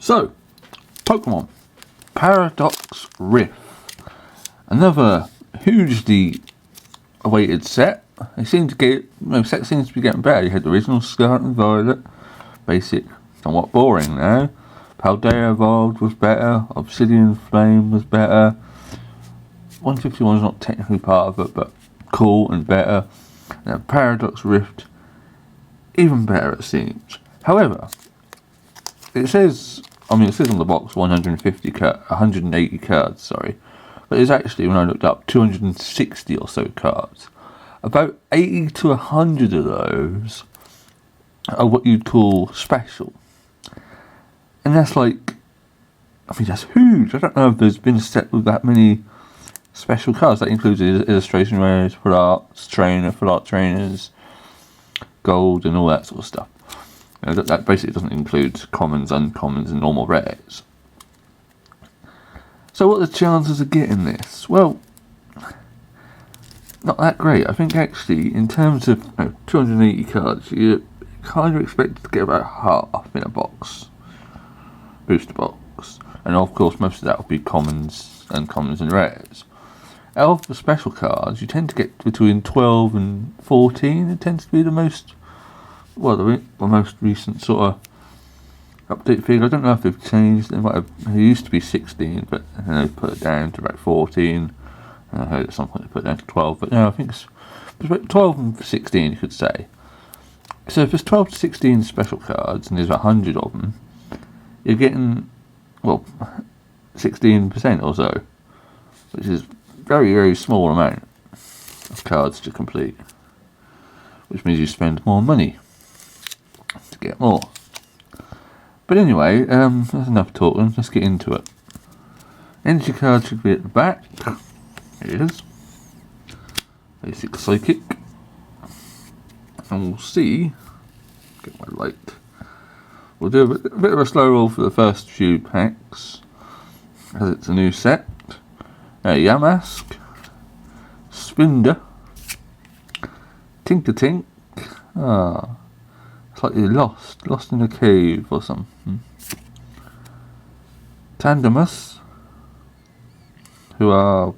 So, Pokemon Paradox Rift. Another hugely awaited set. They seem to get, set seems to be getting better. You had the original Scarlet and Violet, basic, somewhat boring now. Paldea Evolved was better. Obsidian Flame was better. 151 is not technically part of it, but cool and better. Now Paradox Rift, even better it seems. However, it says on the box 180 cards, sorry. But it's actually, when I looked up, 260 or so cards. About 80 to 100 of those are what you'd call special. And that's that's huge. I don't know if there's been a set with that many special cards. That includes illustration rares, full art trainers, gold, and all that sort of stuff. That basically doesn't include commons, uncommons, and normal rares. So what are the chances of getting this? Well, not that great. I think actually, in terms of 280 cards, you're kind of expected to get about half in a box. Booster box. And of course, most of that will be commons, uncommons, and rares. Out of the special cards, you tend to get between 12 and 14. It tends to be the most recent sort of update figure. I don't know if they've changed. It used to be 16, but then they put it down to about 14. And I heard at some point they put it down to 12, but no, I think it's about 12 and 16, you could say. So if there's 12 to 16 special cards, and there's 100 of them, you're getting, 16% or so, which is very, very small amount of cards to complete, which means you spend more money to get more. But anyway, that's enough talking. Let's get into it. Energy card should be at the back. Here it is. Basic Psychic. And we'll see. Get my light. We'll do a bit of a slow roll for the first few packs, as it's a new set. Yamask, Spinder, Tinkertink. It's like you're lost in a cave or something. Tandemus, who are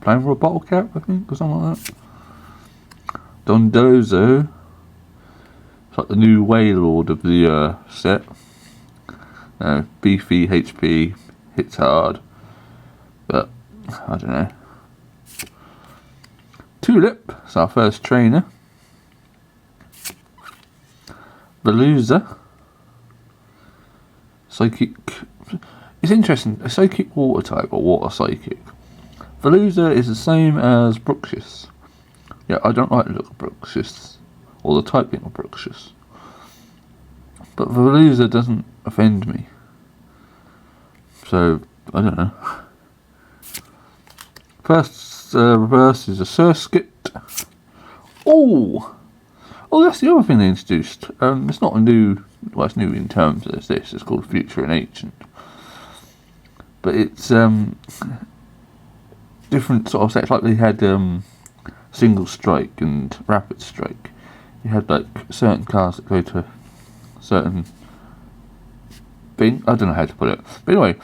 playing for a bottle cap, I think, or something like that. Dondozo. It's like the new Wailord of the set. Beefy HP, hits hard, but I don't know. Tulip, it's our first trainer. Veluza. Psychic. It's interesting, a psychic water type or water psychic. Veluza is the same as Bruxius. Yeah, I don't like the look of Bruxius, or the typing of Bruxius. But Veluza doesn't offend me. So, I don't know. First reverse is a Surskit. Oh, that's the other thing they introduced. It's not a new, it's new in terms of this. It's called Future and Ancient. But it's different sort of sets. Like they had Single Strike and Rapid Strike. You had certain cards that go to certain thing. I don't know how to put it. But anyway,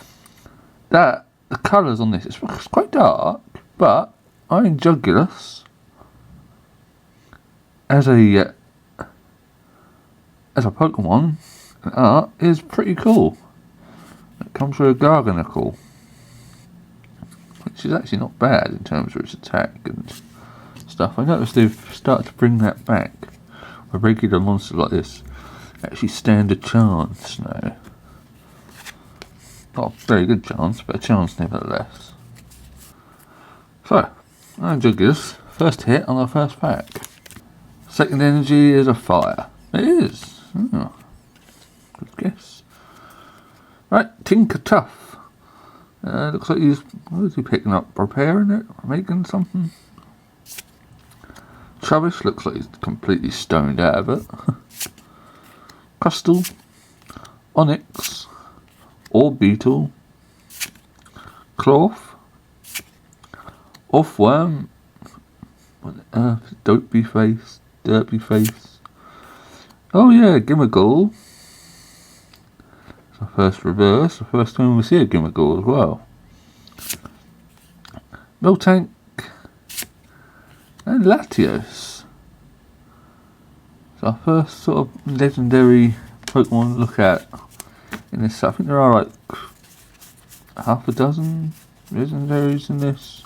the colours on this, it's quite dark, but Iron Jugulus as a Pokemon art is pretty cool. It comes with a Garganicle, which is actually not bad in terms of its attack and stuff. I noticed they've started to bring that back, where regular monsters like this actually stand a chance now. Not a very good chance, but a chance nevertheless. So, Iron Jugulus, first hit on our first pack. Second energy is a fire. It is. Oh, good guess. Right, Tinker Tough. Looks like what is he picking up? Preparing it? Making something? Trubbish looks like he's completely stoned out of it. Crustle. Onyx. Orbeetle. Cloth. Offworm. What on earth? Derpy face. Oh yeah, Gimmighoul. It's a first reverse, the first time we see a Gimmickle as well. Miltank and Latios. So our first sort of legendary Pokemon to look at in this. I think there are like half a dozen legendaries in this.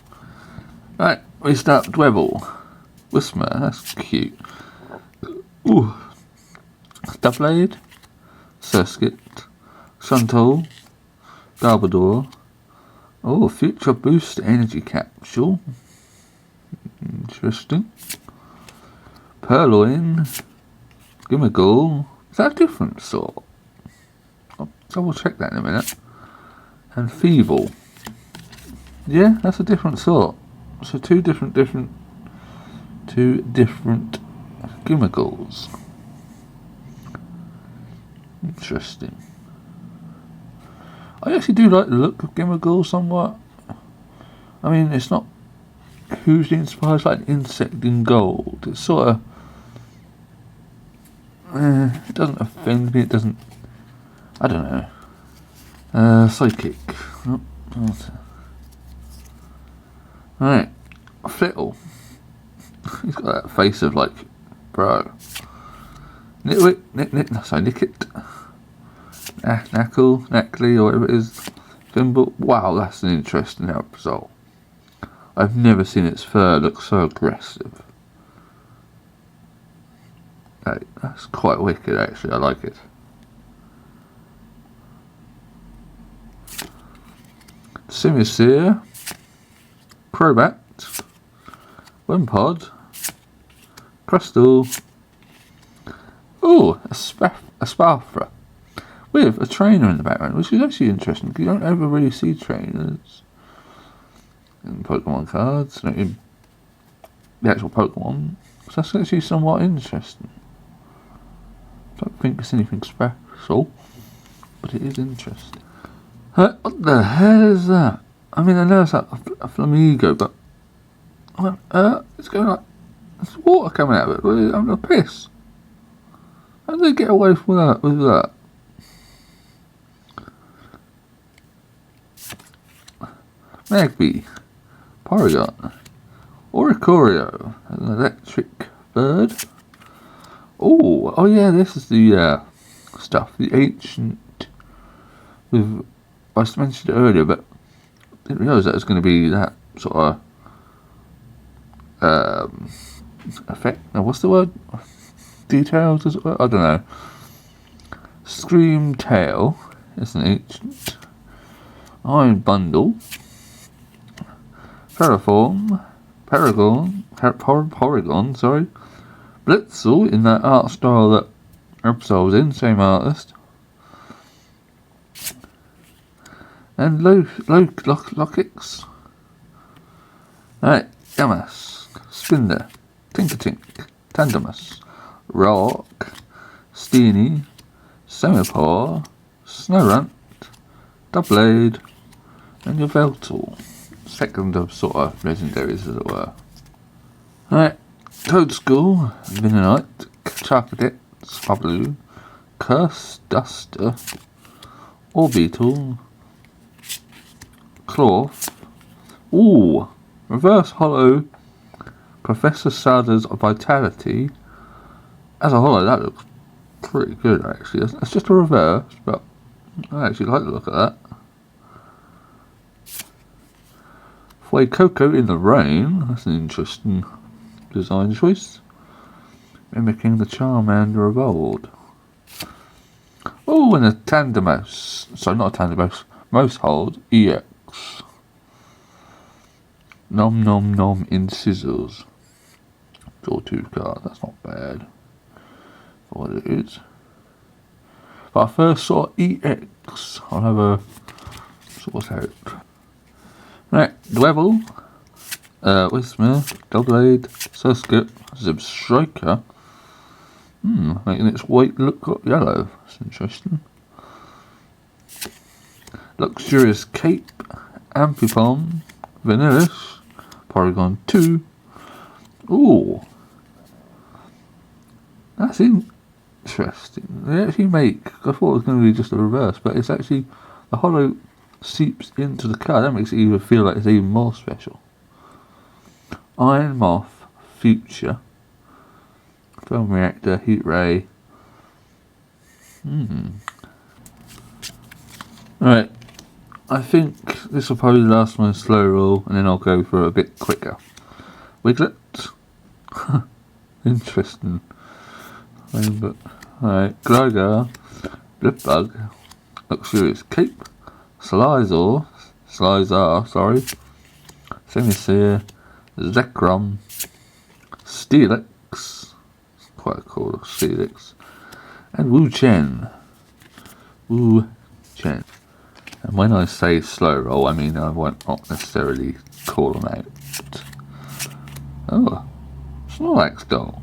Right, we start Dwebble. Whisper, that's cute. Ooh. Doublade, Surskit, Shuntole, Garbodor. Oh, Future Boost Energy Capsule. Interesting. Purloin, Gimmickle. Is that a different sort? I'll double check that in a minute. And Feeble. Yeah, that's a different sort. So two different Gimmickles. Interesting. I actually do like the look of Gimmickle somewhat. I mean, it's not hugely inspired, it's like an insect in gold. It's sort of... it doesn't offend me, it doesn't... I don't know. Psychic. Oh, right. Flittle. He's got that face of like, bro. Nickit. Knackley, or whatever it is. Thimble. Wow, that's an interesting result. I've never seen its fur look so aggressive. Hey, that's quite wicked actually, I like it. Simisear. Crobat. Wimpod. Crystal. Oh, a Spafra. With a trainer in the background, which is actually interesting because you don't ever really see trainers in Pokemon cards, not in the actual Pokemon. So that's actually somewhat interesting. I don't think it's anything special, but it is interesting. What the hell is that? I mean, I know it's like a Flamigo, but it's going like there's water coming out of it. I'm gonna piss. How did they get away from that with that? Magby, Porygon, Oricorio, an electric bird. Oh yeah, this is the stuff, the ancient. With I mentioned it earlier, but I didn't realise that it was going to be that sort of effect. Now, what's the word? Details, as well? I don't know. Scream Tail is an ancient. Iron Bundle. Paragon, sorry. Blitzel in that art style that Absol's in, same artist. And Lokix. Alright, Yamas, Spinder, Tinkertink, Tandemus, Rock, Steenie, Semipaw, Snorunt, Doublade, and your Veltal. Second of sort of legendaries, as it were. Alright, Toadschool, Vinonite, Charcadet, Swablu, Curse Duster, Orbeetle, Cloth. Ooh, Reverse Hollow, Professor Sada's Vitality. As a hollow, that looks pretty good actually. It's just a reverse, but I actually like the look of that. Coco in the Rain, that's an interesting design choice. Mimicking the Charmander of old. Oh, and a Tandemos. Sorry, not a Tandemos. Mosehold EX. Nom Nom Nom in Scissors. Draw 2 card, that's not bad for what it is. But I first saw EX. I'll have a sort out. Right, Dwebble, Whismere, Doublade, Surskit, Zebstrika. Making its white look yellow. That's interesting. Luxurious Cape, Ampipom, Vanillish, Porygon 2. Ooh. That's interesting. They actually make, I thought it was going to be just the reverse, but it's actually, the holo seeps into the card. That makes it even feel like it's even more special. Iron Moth, Future, Film Reactor, Heat Ray. Right, I think this will probably last my slow roll, and then I'll go for a bit quicker. Wiglet. Interesting. Alright, Gligar, Blipbug, Luxurious Cape, Slizor, sorry, Semisear, Zekrom, Steelix, quite cool, Steelix, and Wu Chen. And when I say slow roll, I mean I won't not necessarily call them out. Oh, Snorlax doll.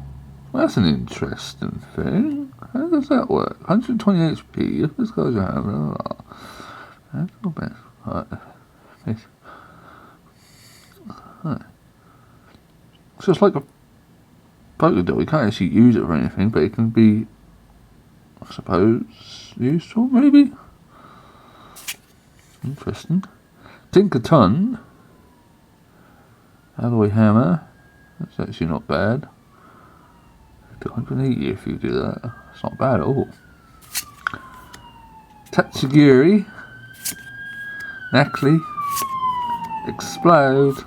That's an interesting thing. How does that work? 120 HP. This guy's around. That's not bad. Right. So it's like a Pokédoll. You can't actually use it for anything, but it can be, I suppose, useful maybe? Interesting. Tinkerton. Alloy Hammer. That's actually not bad. 280 if you do that. It's not bad at all. Tatsugiri. Nacli. Explode.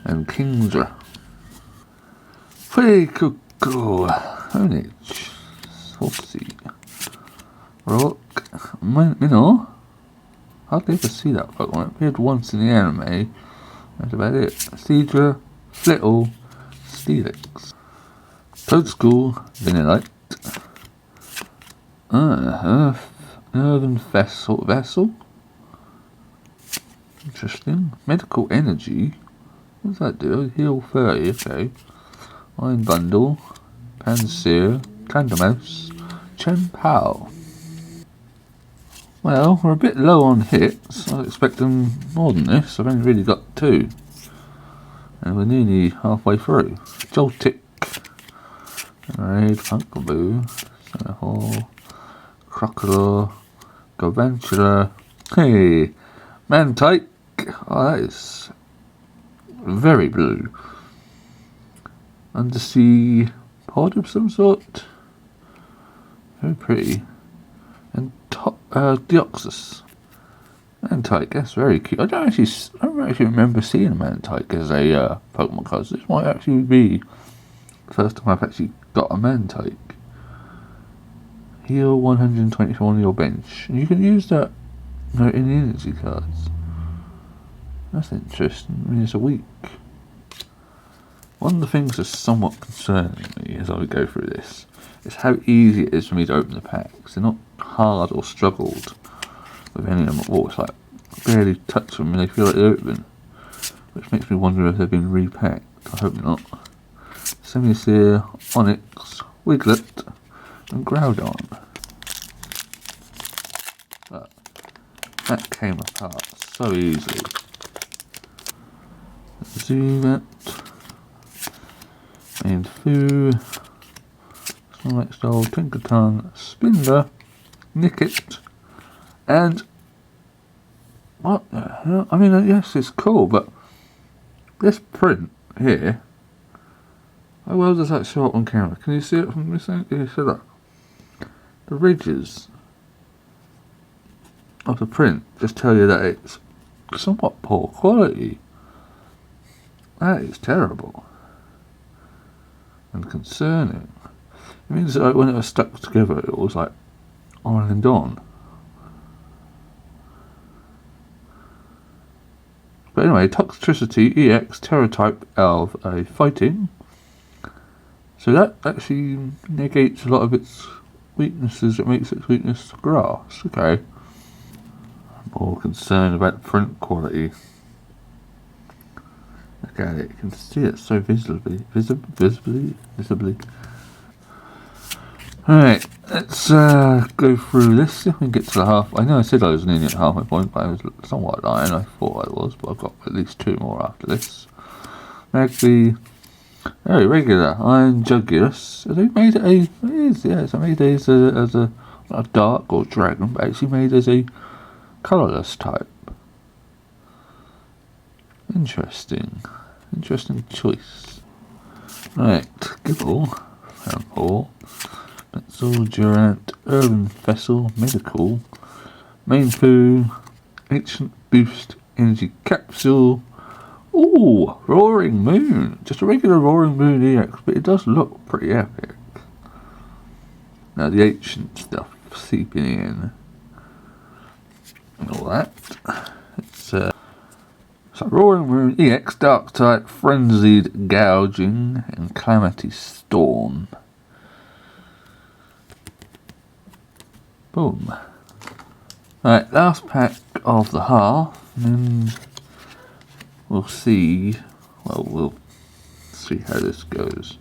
And Kingdra. Pretty cool. Honage. Saucy. Rock. Minnow. Hardly ever see that Pokemon. It appeared once in the anime. That's about it. Seadra. Flittle. Steelix. Toadschool, Vanillite, Earthen Vessel, interesting, Medical Energy, what does that do? Heal 30, okay, Iron Bundle, Pansear, Candamouse, Chen Pao. Well, we're a bit low on hits. I was expecting more than this. I've only really got 2. And we're nearly halfway through. Joltik. Raid, Funkaboo, Hall, Crocodile, Garvantula, hey, Mantike, oh that is very blue. Undersea pod of some sort, very pretty. And Deoxys, Mantike, that's very cute. I don't actually remember seeing a Mantike as a Pokemon card, so this might actually be the first time I've actually got a Mantike. Heal 124 on your bench. And you can use that in the energy cards. That's interesting. I mean, it's a week. One of the things that's somewhat concerning me as I go through this is how easy it is for me to open the packs. They're not hard or struggled with any of them at all. It's like barely touch them and they feel like they're open. Which makes me wonder if they've been repacked. I hope not. Semisear, Onyx, Wiglet, and Groudon. But that came apart so easily. Zoomet, and Foo, Snorlax Doll, Tinkerton, Spinda, Nickit, and what the hell? I mean, yes, it's cool, but this print here. How well does that show up on camera? Can you see it from this angle? Can you see that? The ridges of the print just tell you that it's somewhat poor quality. That is terrible and concerning. It means that when it was stuck together, it was like on and on. But anyway, Toxtricity EX Terror type of a fighting. So that actually negates a lot of its weaknesses. It makes its weakness grass. Okay. I'm more concerned about the print quality. Look at it. You can see it so visibly. Alright, let's go through this. See if we can get to the half. I know I said I was nearly at halfway point, but I was somewhat lying. I thought I was, but I've got at least 2 more after this. Magby, Very regular. Iron Jugulus. Have they made it a... It is, yeah. So made it as a dark or dragon, but actually made as a colourless type. Interesting. Interesting choice. Right. Gibble. Foul. Pencil, Durant, Urban Vessel, Medical, Main Poo, Ancient Boost, Energy Capsule. Ooh, Roaring Moon. Just a regular Roaring Moon EX, but it does look pretty epic. Now the ancient stuff seeping in and all that. So Roaring Moon EX, Dark Type, Frenzied Gouging, and Calamity Storm. Boom. Right, last pack of the half, and we'll see. Well, we'll see how this goes.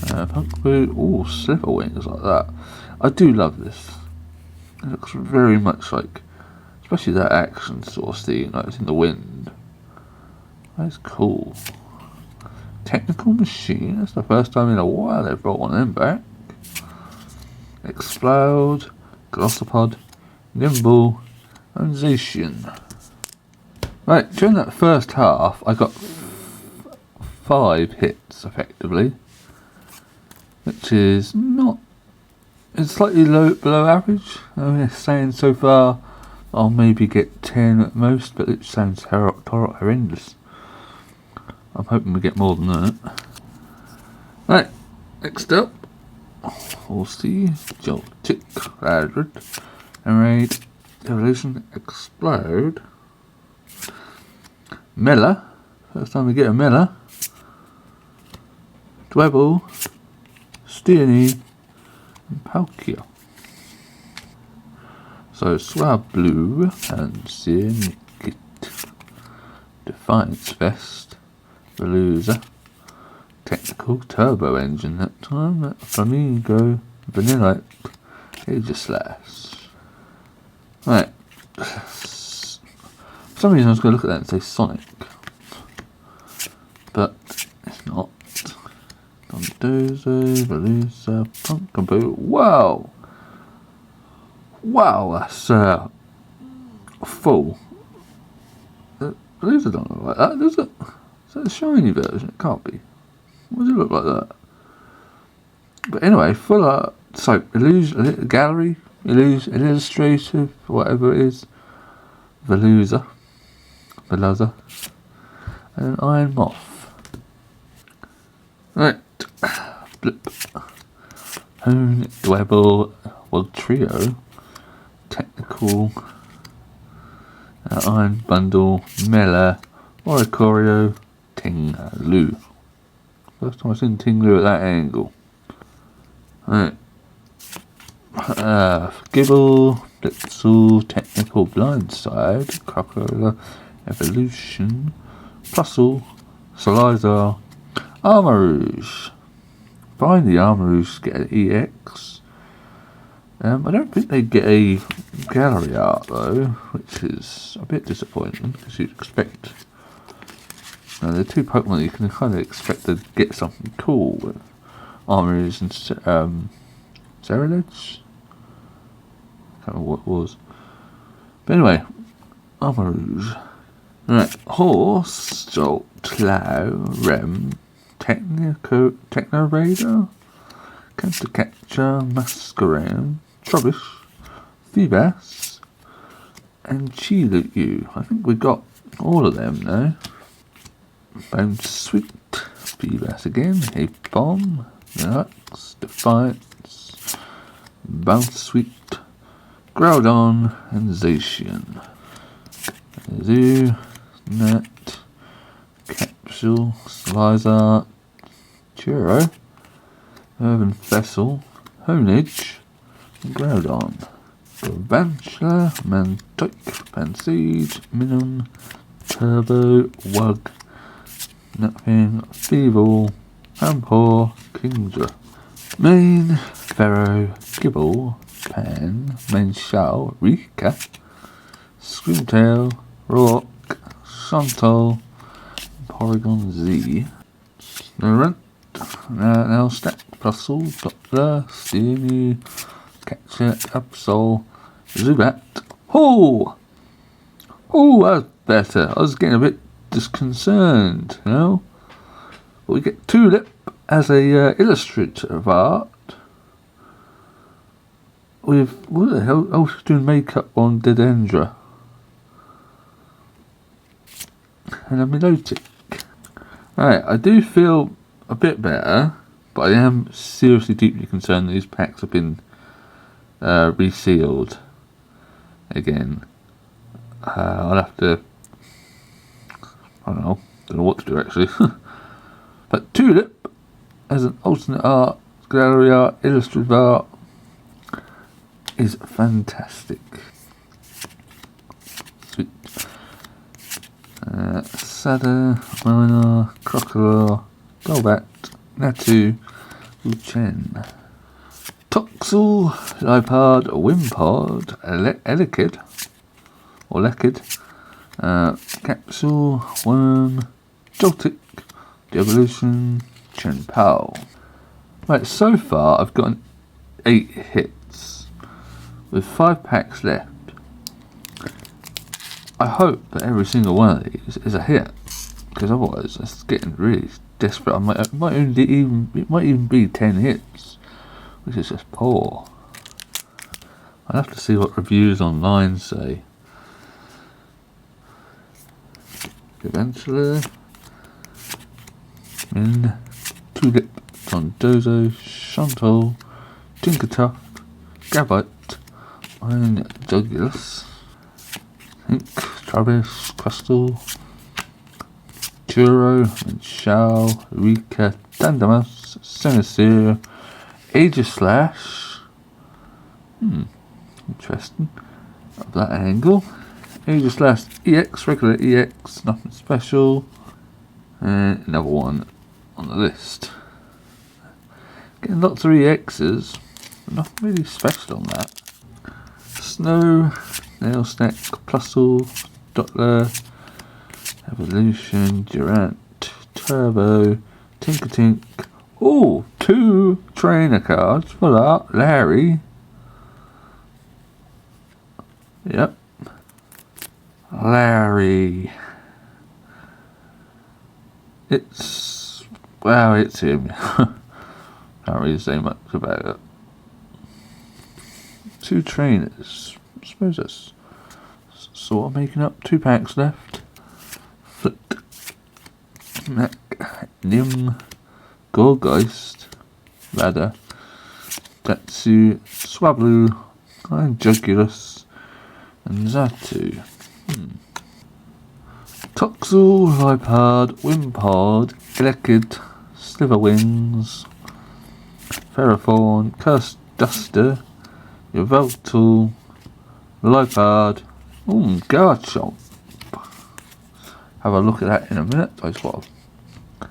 Punk Boot, ooh, Slipper Wings like that. I do love this. It looks very much like, especially that action sort of scene, like it's in the wind. That's cool. Technical Machine, that's the first time in a while they've brought one of them back. Explode, Glossopod, Nimble, and Zacian. Right, during that first half, I got 5 hits effectively, which is not. It's slightly below average. I mean, it's saying so far I'll maybe get 10 at most, but it sounds horrendous. I'm hoping we get more than that. Right, next up. We'll see. Joltik, Radred, Enrage, Evolution, Explode, Miller. First time we get a Miller. Dwebble, Steenie, and Palkia. So Swablu and Searnikit, Defiance Vest, Veluza. Technical Turbo Engine that time, Flamingo, Vanillite, Aegislash. Right. For some reason I was going to look at that and say Sonic. But it's not. Dondozo, Veluza, Pumpkaboo. Wow! Wow, that's full. Veluza don't look like that, does it? Is that a shiny version? It can't be. What does it look like that? But anyway, full art. So, gallery, illustrative, whatever it is. Veluza, and an Iron Moth. Right. Blip. Hone, Dwebble, Wild Trio, Technical, Iron Bundle, Mela, Oricorio, Tinglu. First time I've seen Tinglu at that angle. Right. Gibble, Blitzel, Technical, Blindside, Crocodile, Evolution, Plusle, Salazar, Armarouge. Find the Armarouge to get an EX. I don't think they get a gallery art though, which is a bit disappointing because you'd expect. They're 2 Pokemon that you can kind of expect to get something cool with. Armarouge and Ceruledge? I can't remember what it was. But anyway, Armarouge. Right, Horse, Jolt, Clow, Rem, Techno Raider, Countercatcher, Masquerain, Trubbish, Feebas, and Chiluyu. I think we got all of them now. Bounce Sweet, Feebas again, Hate Bomb, Lux, Defiance, Bounce Sweet, Groudon, and Zacian. Zoo, Net, Capsule, Slizer, Churro, Urban Vessel, Honage, and Groudon. Galvantula, Mantoke, Pansage, Minun, Turbo, Wug, Nothing, Feeble, Pampor, Kingdra, Main, Pharaoh, Gibble, Pan, Mainshell, Rika, Screamtail, Rock, Chantal, Porygon Z. Snorunt. Now Stack, Plusle, Doppler, Steamy, Catcher, Absol, Zubat. Oh! Oh, that's better. I was getting a bit disconcerted, you know? But we get Tulip as a illustrator of art. With, what the hell? Oh, she's doing makeup on Dedendra. And a Milotic. Right, I do feel a bit better, but I am seriously deeply concerned that these packs have been resealed again. I'll have to, I don't know what to do actually. But Tulip as an alternate art, gallery art, illustrative art is fantastic. Sweet. Sada, Minor, Crocodile, Golbat, Natu, Uchen, Toxel, Lipard, Wimpod, Elekid, or Lekid, Capsule, Worm, Joltik, Devolution, Chenpao. Right, so far I've gotten 8 hits with 5 packs left. I hope that every single one of these is a hit, because otherwise it's getting really desperate. It might even be 10 hits, which is just poor. I'll have to see what reviews online say. Eventually, Min, Tulip, Tondozo, Chantal, Tinkertuff, Gabite, Iron Douglas, Ink, Travis, Crystal, Churro, Shao, Rika, Dandamus, Senaseer, Aegislash. Interesting. At that angle. Aegislash EX, regular EX, nothing special. And another one on the list. Getting lots of EXs, but nothing really special on that. Snow, Nail Snack, Plusle, Dottler, Evolution, Durant, Turbo, Tinkertink. Oh, 2 trainer cards for that. Larry. Yep. Larry. It's him. Can't really say much about it. 2 trainers. I suppose that's sort of making up. 2 packs left. Flick, Mac, Nim, Gorgeist, Radar, Tatsu, Swablu, and Jugulus, and Zatu. Toxel, Lipard, Wimpod, Elekid, Sliverwings, Ferrothorn, Cursed Duster, Yveltal, Lipard, Garchomp. Have a look at that in a minute. I just want to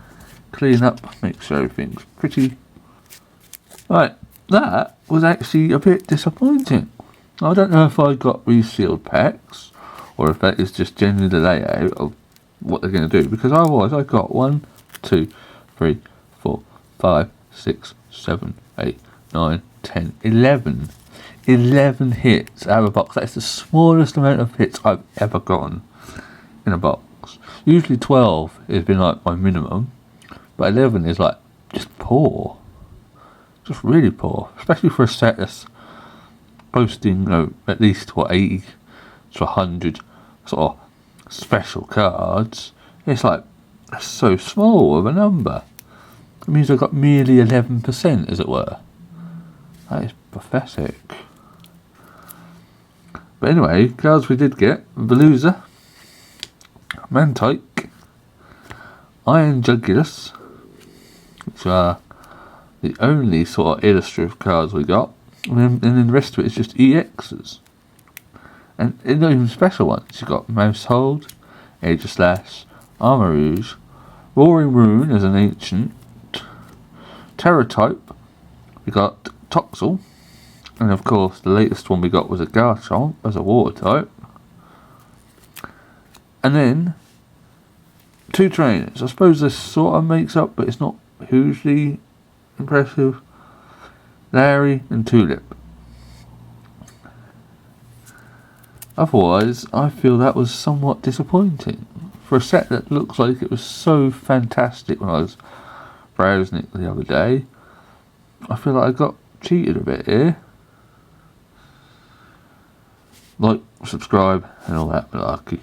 clean up, make sure everything's pretty. Right, that was actually a bit disappointing. I don't know if I got resealed packs or if that is just generally the layout of what they're going to do, because otherwise I got 1, 2, 3, 4, 5, 6, 7, 8, 9, 10, 11 hits out of a box. That's the smallest amount of hits I've ever gotten in a box. Usually 12 has been like my minimum, but 11 is like just poor, just really poor, especially for a set that's posting at least 80 to 100 sort of special cards. It's like that's so small of a number. It means I got merely 11%, as it were. That is pathetic. But anyway, cards we did get: Veluza, Mantike, Iron Jugulus, which are the only sort of illustrative cards we got, and then the rest of it is just EXs. And not even special ones. You've got Mousehold, Aegislash, Armarouge, Roaring Rune as an ancient, Terror type. We got Toxel, and of course the latest one we got was a Garchomp as a water type. And then 2 trainers. I suppose this sort of makes up, but it's not hugely impressive. Larry and Tulip. Otherwise, I feel that was somewhat disappointing. For a set that looks like it was so fantastic when I was browsing it the other day, I feel like I got cheated a bit here. Like, subscribe, and all that malarkey.